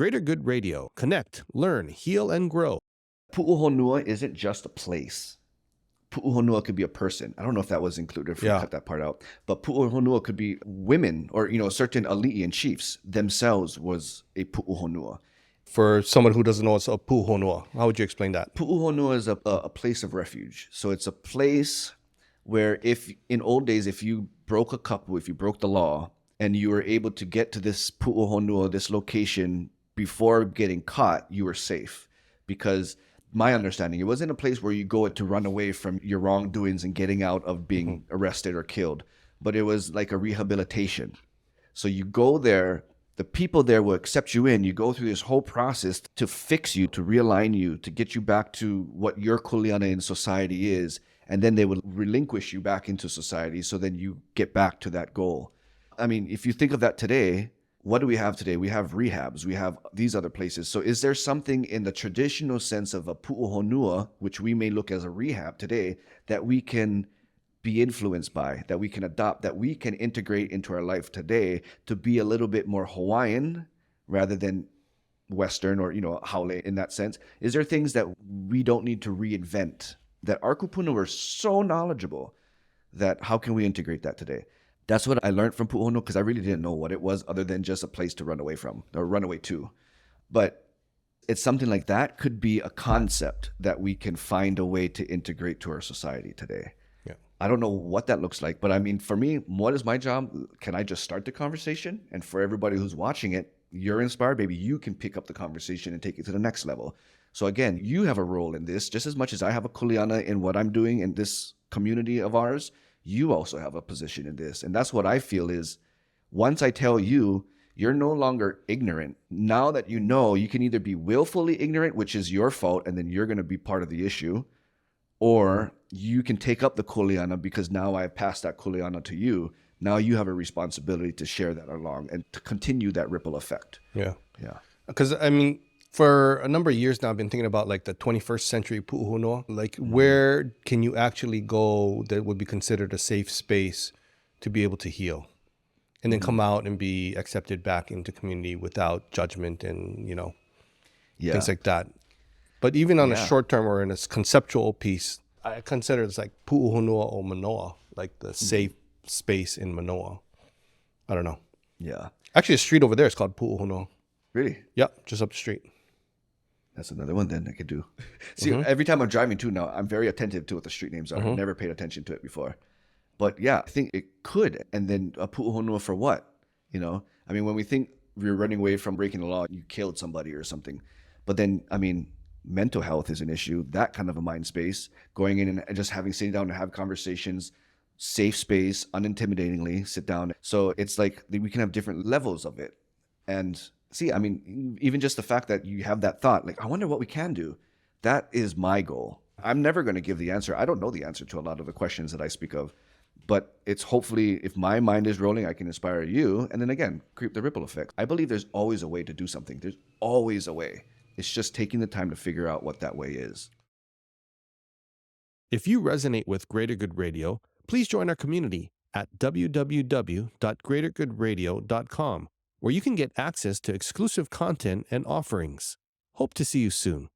Greater Good Radio. Connect, learn, heal, and grow. Puʻuhonua isn't just a place. Puʻuhonua could be a person. I don't know if that was included, if we cut that part out. But Puʻuhonua could be women or, certain ali'i and chiefs themselves was a Puʻuhonua. For someone who doesn't know what's a Puuhonua, how would you explain that? Puʻuhonua is a place of refuge. So it's a place where if in old days, if you broke a couple, if you broke the law, and you were able to get to this Puʻuhonua, this location, before getting caught, you were safe. Because my understanding, it wasn't a place where you go to run away from your wrongdoings and getting out of being arrested or killed, but it was like a rehabilitation. So you go there, the people there will accept you in. You go through this whole process to fix you, to realign you, to get you back to what your kuleana in society is, and then they will relinquish you back into society, so then you get back to that goal. I mean, if you think of that today, what do we have today? We have rehabs, we have these other places. So is there something in the traditional sense of a Puʻuhonua, which we may look as a rehab today, that we can be influenced by, that we can adopt, that we can integrate into our life today to be a little bit more Hawaiian rather than Western or, haole in that sense? Is there things that we don't need to reinvent, that our kupuna were so knowledgeable, that how can we integrate that today? That's what I learned from Puʻuhonua, because I really didn't know what it was other than just a place to run away from or run away to. But it's something like that could be a concept that we can find a way to integrate to our society today. Yeah. I don't know what that looks like, but I mean, for me, what is my job? Can I just start the conversation? And for everybody who's watching it, you're inspired, baby. You can pick up the conversation and take it to the next level. So again, you have a role in this just as much as I have a kuleana in what I'm doing in this community of ours. You also have a position in this. And that's what I feel is, once I tell you, you're no longer ignorant. Now that you know, you can either be willfully ignorant, which is your fault, and then you're going to be part of the issue, or you can take up the kuleana because now I passed that kuleana to you. Now you have a responsibility to share that along and to continue that ripple effect. Yeah. Yeah. Because, I mean, for a number of years now, I've been thinking about like the 21st century Puuhonua. Like, where can you actually go that would be considered a safe space to be able to heal? And then come out and be accepted back into community without judgment and, things like that. But even on a short term or in a conceptual piece, I consider it's like Puuhonua or Manoa, like the safe space in Manoa. I don't know. Yeah. Actually, a street over there is called Puuhonua. Really? Yep, just up the street. That's another one then I could do. See, every time I'm driving too now, I'm very attentive to what the street names are. I've never paid attention to it before. But yeah, I think it could. And then a Puʻuhonua for what? I mean, when we think we're running away from breaking the law, you killed somebody or something. But then, I mean, mental health is an issue, that kind of a mind space, going in and just sitting down and have conversations, safe space, unintimidatingly, sit down. So it's like we can have different levels of it. And see, I mean, even just the fact that you have that thought, like, I wonder what we can do. That is my goal. I'm never going to give the answer. I don't know the answer to a lot of the questions that I speak of. But it's hopefully, if my mind is rolling, I can inspire you. And then again, create the ripple effect. I believe there's always a way to do something. There's always a way. It's just taking the time to figure out what that way is. If you resonate with Greater Good Radio, please join our community at www.greatergoodradio.com, where you can get access to exclusive content and offerings. Hope to see you soon.